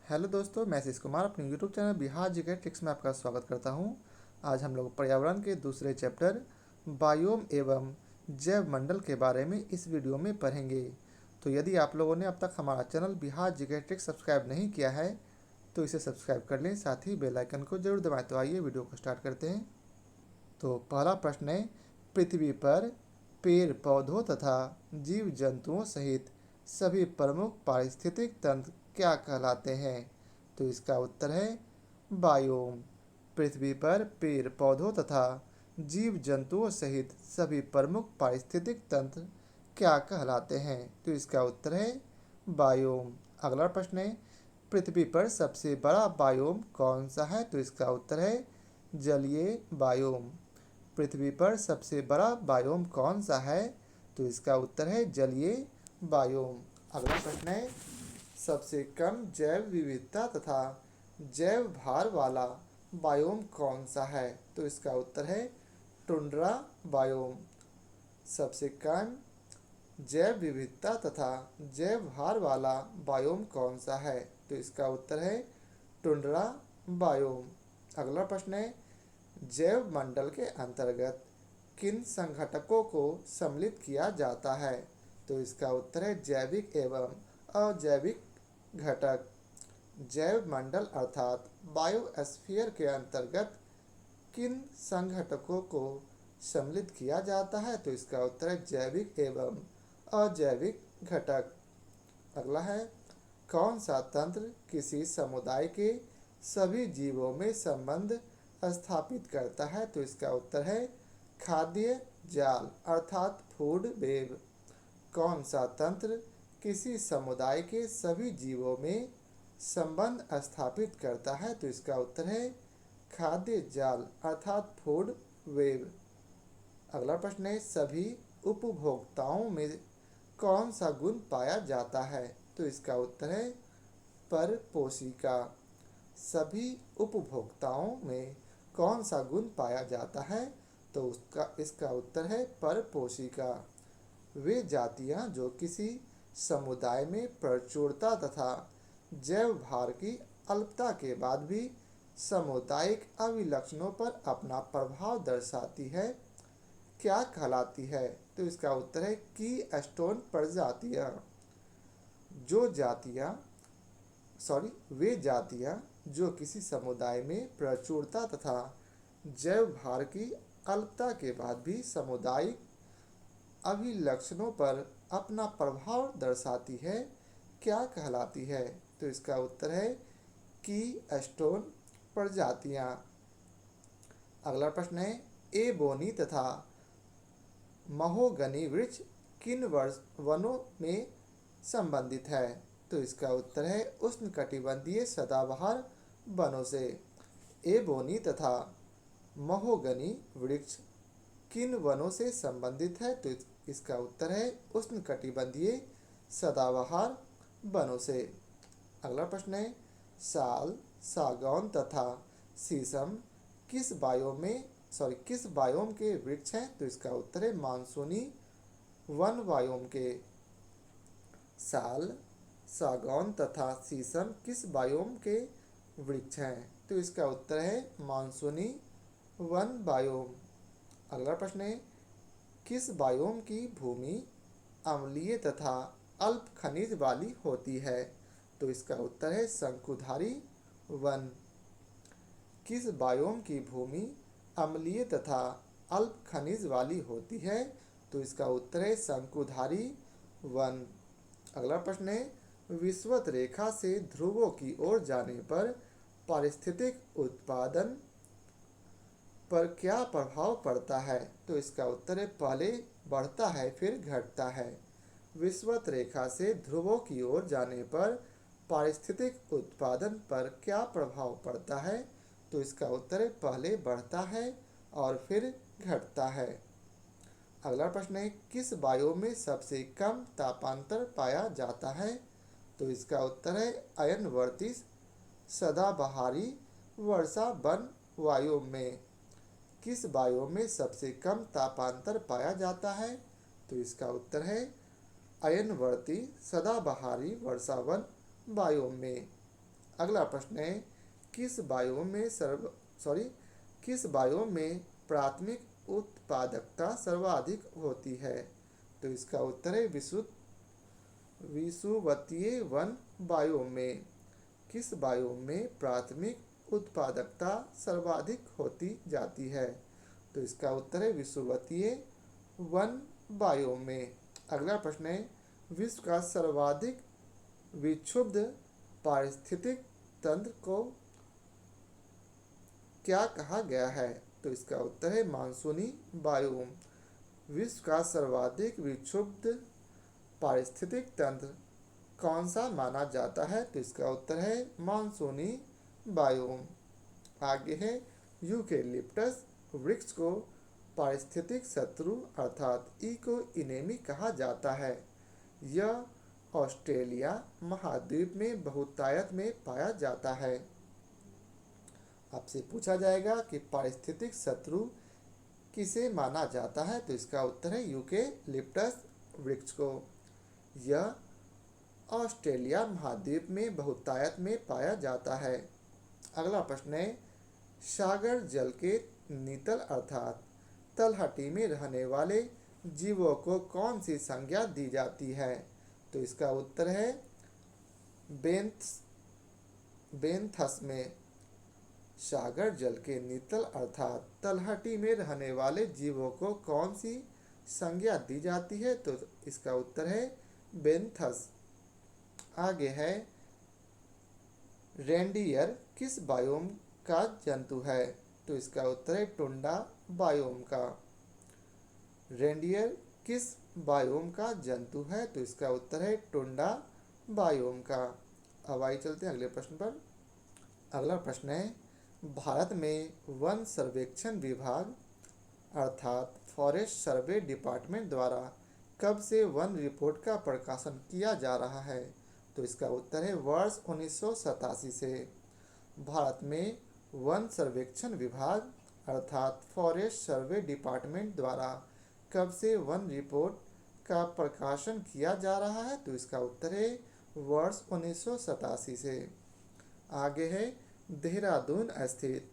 Hello दोस्तों, मैं आशीष कुमार अपने YouTube channel Bihar GK tricks में आपका स्वागत करता हूं। आज हम लोग पर्यावरण के दूसरे चैप्टर बायोम एवं जैव मंडल के बारे में इस वीडियो में पढ़ेंगे। तो यदि आप लोगों ने अब तक हमारा channel Bihar GK tricks subscribe नहीं किया है तो इसे सब्सक्राइब कर लें, साथ ही बेल आइकन को जरूर दबाएं। तो आइए वीडियो को स्टार्ट करते हैं। तो पहला प्रश्न है, पृथ्वी पर पेड़ पौधों तथा जीव जंतुओं सहित सभी प्रमुख पारिस्थितिक तंत्र क्या कहलाते हैं? तो इसका उत्तर है बायोम। पृथ्वी पर पेड़ पौधों तथा जीव जंतुओं सहित सभी प्रमुख पारिस्थितिक तंत्र क्या कहलाते हैं? तो इसका उत्तर है बायोम। अगला प्रश्न है, पृथ्वी पर सबसे बड़ा बायोम कौन सा है? तो इसका उत्तर है जलीय बायोम। पृथ्वी पर सबसे बड़ा बायोम कौन सा है? तो इसका उत्तर है जलीय बायोम। अगला प्रश्न है, सबसे कम जैव विविधता तथा जैव भार वाला बायोम कौन सा है? तो इसका उत्तर है टुंड्रा बायोम। सबसे कम जैव विविधता तथा जैव भार वाला बायोम कौन सा है? तो इसका उत्तर है टुंड्रा बायोम। अगला प्रश्न है, जैव मंडल के अंतर्गत किन संघटकों को सम्मिलित किया जाता है? तो इसका उत्तर है जैविक एवं अजैविक घटक। जैव मंडल अर्थात बायोस्फीयर के अंतर्गत किन संघटकों को सम्मिलित किया जाता है? तो इसका उत्तर है जैविक एवं अजैविक घटक। अगला है, कौन सा तंत्र किसी समुदाय के सभी जीवों में संबंध स्थापित करता है? तो इसका उत्तर है खाद्य जाल अर्थात फूड वेब। कौन सा तंत्र किसी समुदाय के सभी जीवों में संबंध स्थापित करता है? तो इसका उत्तर है खाद्य जाल अर्थात फूड वेब। अगला प्रश्न है, सभी उपभोक्ताओं में कौन सा गुण पाया जाता है? तो इसका उत्तर है परपोषिका। सभी उपभोक्ताओं में कौन सा गुण पाया जाता है? तो इसका उत्तर है परपोषिका। वे जातियां जो किसी समुदाय में प्रचुरता तथा जैव भार की अल्पता के बाद भी सामुदायिक अभिलक्षणों पर अपना प्रभाव दर्शाती है, क्या कहलाती है? तो इसका उत्तर है की स्टोन प्रजातियां। जो जातियां वे जातियां जो किसी समुदाय में प्रचुरता तथा जैव भार की अल्पता के बाद भी सामुदायिक अभिलक्षणों पर अपना प्रभाव दर्शाती है, क्या कहलाती है? तो इसका उत्तर है की स्टोन प्रजातियां। अगला प्रश्न है, एबोनी तथा महोगनी वृक्ष किन वनों में संबंधित है? तो इसका उत्तर है उष्णकटिबंधीय सदाबहार वनों से। एबोनी तथा महोगनी वृक्ष किन वनों से संबंधित है? तो इसका उत्तर है उष्णकटिबंधीय सदाबहार वनों से। अगला प्रश्न है, साल, सागौन तथा शीशम किस बायोम के वृक्ष हैं? तो इसका उत्तर है मानसूनी वन बायोम के। साल, सागौन तथा शीशम किस बायोम के वृक्ष हैं? तो इसका उत्तर है मानसूनी वन बायोम। अगला प्रश्न है, किस बायोम की भूमि अम्लीय तथा अल्प खनिज वाली होती है? तो इसका उत्तर है शंकुधारी वन। किस बायोम की भूमि अम्लीय तथा अल्प खनिज वाली होती है? तो इसका उत्तर है शंकुधारी वन। अगला प्रश्न है, विषुवत रेखा से ध्रुवों की ओर जाने पर पारिस्थितिक उत्पादन पर क्या प्रभाव पड़ता है? तो इसका उत्तर है पहले बढ़ता है फिर घटता है। विषुवत रेखा से ध्रुवों की ओर जाने पर पारिस्थितिक उत्पादन पर क्या प्रभाव पड़ता है? तो इसका उत्तर है पहले बढ़ता है और फिर घटता है। अगला प्रश्न है, किस बायोम में सबसे कम तापांतर पाया जाता है? तो इसका उत्तर है अयनवर्ती सदाबहारी वर्षा वन बायोम में। किस बायोम में सबसे कम तापांतर पाया जाता है? तो इसका उत्तर है अयनवर्ती सदाबहारी वर्षावन बायोम में। अगला प्रश्न है, किस बायोम में प्राथमिक उत्पादकता सर्वाधिक होती है? तो इसका उत्तर है विषुवतीय वन बायोम में। किस बायोम में प्राथमिक उत्पादकता सर्वाधिक होती जाती है? तो इसका उत्तर है विषुवतीय वन बायोम में। अगला प्रश्न है, विश्व का सर्वाधिक विक्षुब्ध पारिस्थितिक तंत्र को क्या कहा गया है? तो इसका उत्तर है मानसूनी बायोम। विश्व का सर्वाधिक विक्षुब्ध पारिस्थितिक तंत्र कौन सा माना जाता है? तो इसका उत्तर है मानसूनी बायोम। आगे है, यूकेलिप्टस वृक्ष को पारिस्थितिक शत्रु अर्थात इको इनेमी कहा जाता है। यह ऑस्ट्रेलिया महाद्वीप में बहुतायत में पाया जाता है। आपसे पूछा जाएगा कि पारिस्थितिक शत्रु किसे माना जाता है? तो इसका उत्तर है यूकेलिप्टस वृक्ष को। यह ऑस्ट्रेलिया महाद्वीप में बहुतायत में पाया जाता है। अगला प्रश्न है, सागर जल के नितल अर्थात तलहटी में रहने वाले जीवों को कौन सी संज्ञा दी जाती है? तो इसका उत्तर है बेंथस में। सागर जल के नितल अर्थात तलहटी में रहने वाले जीवों को कौन सी संज्ञा दी जाती है? तो इसका उत्तर है बेंथस। आगे है, रेंडियर किस बायोम का जंतु है? तो इसका उत्तर है टुंडा बायोम का। रेंडियर किस बायोम का जंतु है? तो इसका उत्तर है टुंडा बायोम का। अब आइए चलते हैं अगले प्रश्न पर। अगला प्रश्न है, भारत में वन सर्वेक्षण विभाग अर्थात फॉरेस्ट सर्वे डिपार्टमेंट द्वारा कब से वन रिपोर्ट का प्रकाशन किया जा रहा है? तो इसका उत्तर है वर्ष 1987 से। भारत में वन सर्वेक्षण विभाग अर्थात फॉरेस्ट सर्वे डिपार्टमेंट द्वारा कब से वन रिपोर्ट का प्रकाशन किया जा रहा है? तो इसका उत्तर है वर्ष 1987 से। आगे है, देहरादून स्थित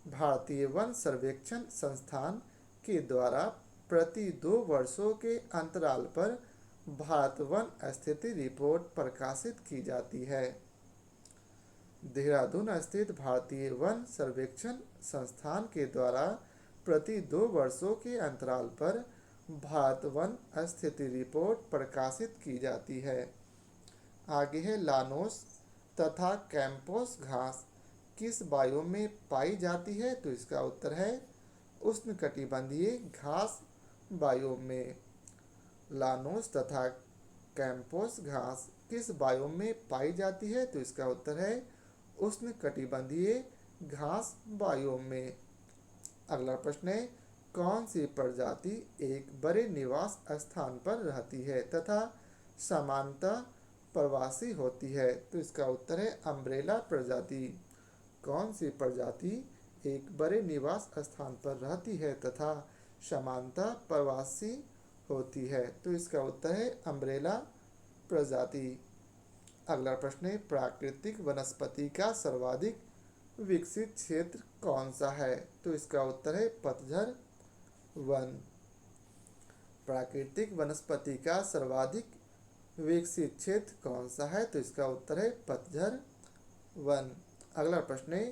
भारतीय वन सर्वेक्षण संस्थान के द्वारा प्रति 2 वर्षों के अंतराल पर भारत वन स्थिति रिपोर्ट प्रकाशित की जाती है। देहरादून स्थित भारतीय वन सर्वेक्षण संस्थान के द्वारा प्रति 2 वर्षों के अंतराल पर भारत वन स्थिति रिपोर्ट प्रकाशित की जाती है। आगे है, लानोस तथा कैंपोस घास किस बायोम में पाई जाती है? तो इसका उत्तर है उष्णकटिबंधीय घास बायोम में। लानोस तथा कैंपोस घास किस बायोम में पाई जाती है? तो इसका उत्तर है उष्णकटिबंधीय घास बायोम में। अगला प्रश्न है, कौन सी प्रजाति एक बड़े निवास स्थान पर रहती है तथा सामान्यतः प्रवासी होती है? तो इसका उत्तर है अम्ब्रेला प्रजाति। कौन सी प्रजाति एक बड़े निवास स्थान पर रहती है तथा सामान्यतः प्रवासी होती है? तो इसका उत्तर है अम्ब्रेला प्रजाति। अगला प्रश्न है, प्राकृतिक वनस्पति का सर्वाधिक विकसित क्षेत्र कौन सा है? तो इसका उत्तर है पतझड़ वन। प्राकृतिक वनस्पति का सर्वाधिक विकसित क्षेत्र कौन सा है? तो इसका उत्तर है पतझड़ वन। अगला प्रश्न है,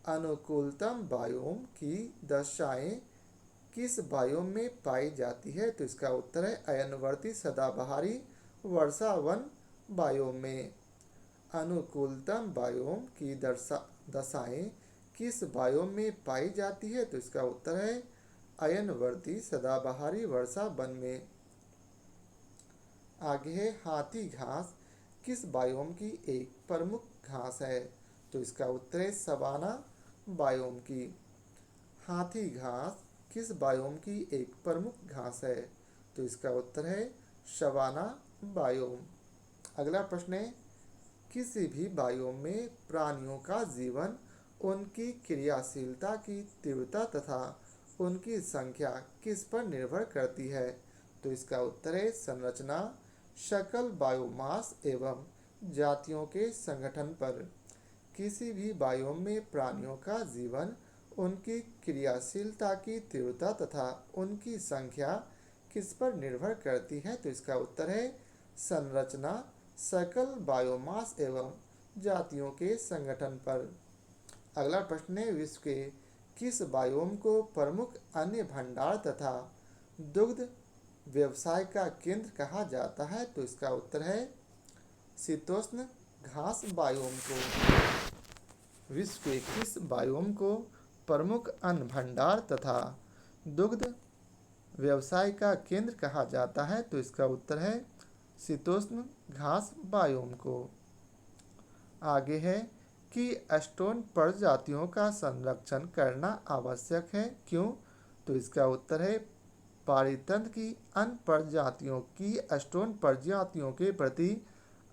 अनुकूलतम बायोम की दशाएं किस बायोम में पाई जाती है? तो इसका उत्तर है अयनवर्ती सदाबहारी वर्षा वन बायोम में। अनुकूलतम बायोम की दशाएं किस बायोम में पाई जाती है? तो इसका उत्तर है अयनवर्ती सदाबहारी वर्षा वन में। आगे है, हाथी घास किस बायोम की एक प्रमुख घास है? तो इसका उत्तर है सवाना बायोम की। हाथी घास किस बायोम की एक प्रमुख घास है? तो इसका उत्तर है सवाना बायोम। अगला प्रश्न है, किसी भी बायोम में प्राणियों का जीवन उनकी क्रियाशीलता की तीव्रता तथा उनकी संख्या किस पर निर्भर करती है? तो इसका उत्तर है संरचना, सकल बायोमास एवं जातियों के संगठन पर। किसी भी बायोम में प्राणियों का जीवन उनकी क्रियाशीलता की तीव्रता तथा उनकी संख्या किस पर निर्भर करती है? तो इसका उत्तर है संरचना, सकल बायोमास एवं जातियों के संगठन पर। अगला प्रश्न है, विश्व के किस बायोम को प्रमुख अन्न भंडार तथा दुग्ध व्यवसाय का केंद्र कहा जाता है? तो इसका उत्तर है शीतोष्ण घास बायोम को। विश्व के किस बायोम को प्रमुख अन्न भंडार तथा दुग्ध व्यवसाय का केंद्र कहा जाता है? तो इसका उत्तर है शीतोष्ण घास बायोम को। आगे है कि स्टोन प्रजातियों का संरक्षण करना आवश्यक है, क्यों? तो इसका उत्तर है पारितंत्र की अन्य प्रजातियों की स्टोन प्रजातियों के प्रति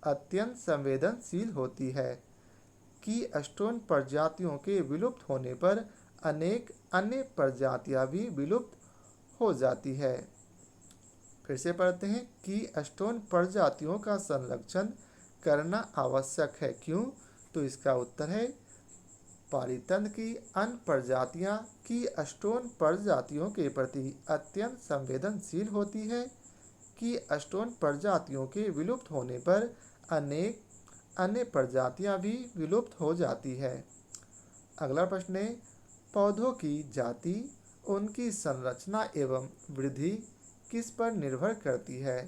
अत्यंत संवेदनशील होती है कि स्टोन प्रजातियों के विलुप्त होने पर अनेक अन्य प्रजातियां भी विलुप्त हो जाती है। फिर से पढ़ते हैं कि स्टोन प्रजातियों का संरक्षण करना आवश्यक है, क्यों? तो इसका उत्तर है पारितंत्र की अन्य प्रजातियां की स्टोन प्रजातियों के प्रति अत्यंत संवेदनशील होती है कि स्टोन प्रजातियों के विलुप्त होने पर अनेक अन्य प्रजातियां भी विलुप्त हो जाती है। अगला प्रश्न है, पौधों की जाति, उनकी संरचना एवं वृद्धि किस पर निर्भर करती है?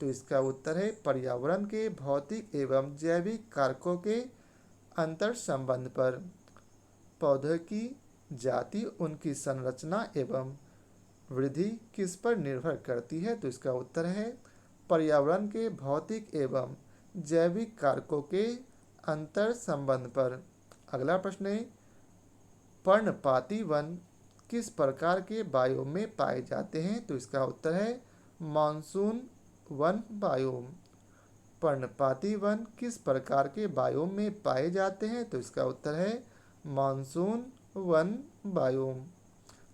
तो इसका उत्तर है पर्यावरण के भौतिक एवं जैविक कारकों के अंतर संबंध पर। पौधे की जाति, उनकी संरचना एवं वृद्धि किस पर निर्भर करती है? तो इसका उत्तर है पर्यावरण के भौतिक एवं जैविक कारकों के अंतर संबंध पर। अगला प्रश्न है, पर्णपाती वन किस प्रकार के बायोम में पाए जाते हैं? तो इसका उत्तर है मानसून वन बायोम। पर्णपाती वन किस प्रकार के बायोम में पाए जाते हैं? तो इसका उत्तर है मानसून वन बायोम।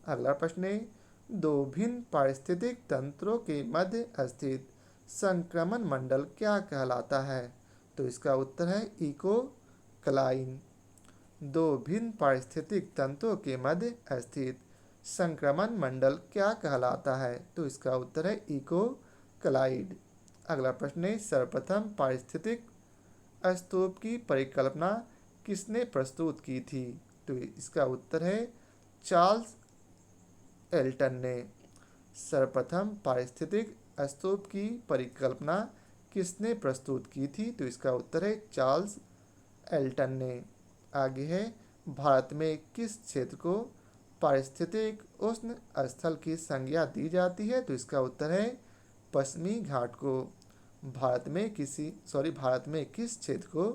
अगला प्रश्न है, दो भिन्न पारिस्थितिक तंत्रों के मध्य स्थित संक्रमण मंडल क्या कहलाता है? तो इसका उत्तर है इकोक्लाइन। दो भिन्न पारिस्थितिक तंत्रों के मध्य स्थित संक्रमण मंडल क्या कहलाता है? तो इसका उत्तर है इकोक्लाइड। अगला प्रश्न है, सर्वप्रथम पारिस्थितिक स्तूप की परिकल्पना किसने प्रस्तुत की थी? तो इसका उत्तर है चार्ल्स एल्टन ने। सर्वप्रथम पारिस्थितिक स्तूप की परिकल्पना किसने प्रस्तुत की थी? तो इसका उत्तर है चार्ल्स एल्टन ने। आगे है, भारत में किस क्षेत्र को पारिस्थितिक उष्ण स्थल की संज्ञा दी जाती है? तो इसका उत्तर है पश्चिमी घाट को। भारत में किस क्षेत्र को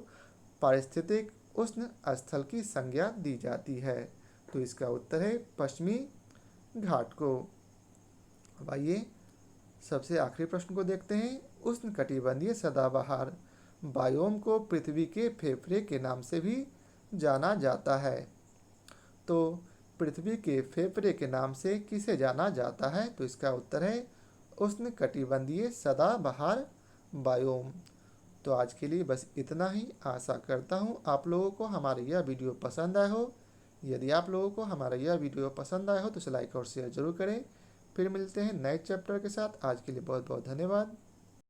पारिस्थितिक उष्ण स्थल की संज्ञा दी जाती है? तो इसका उत्तर है पश्चिमी घाट को। अब आइए सबसे आखिरी प्रश्न को देखते हैं। उष्णकटिबंधीय सदाबहार बायोम को पृथ्वी के फेफड़े के नाम से भी जाना जाता है। तो पृथ्वी के फेफड़े के नाम से किसे जाना जाता है? तो इसका उत्तर है उष्णकटिबंधीय सदाबहार बायोम। तो आज के लिए बस इतना ही। आशा करता हूँ आप लोगों को हमारा यह वीडियो पसंद आया हो। यदि आप लोगों को हमारा यह वीडियो पसंद आया हो तो इसे लाइक और शेयर जरूर करें। फिर मिलते हैं नए चैप्टर के साथ। आज के लिए बहुत बहुत धन्यवाद।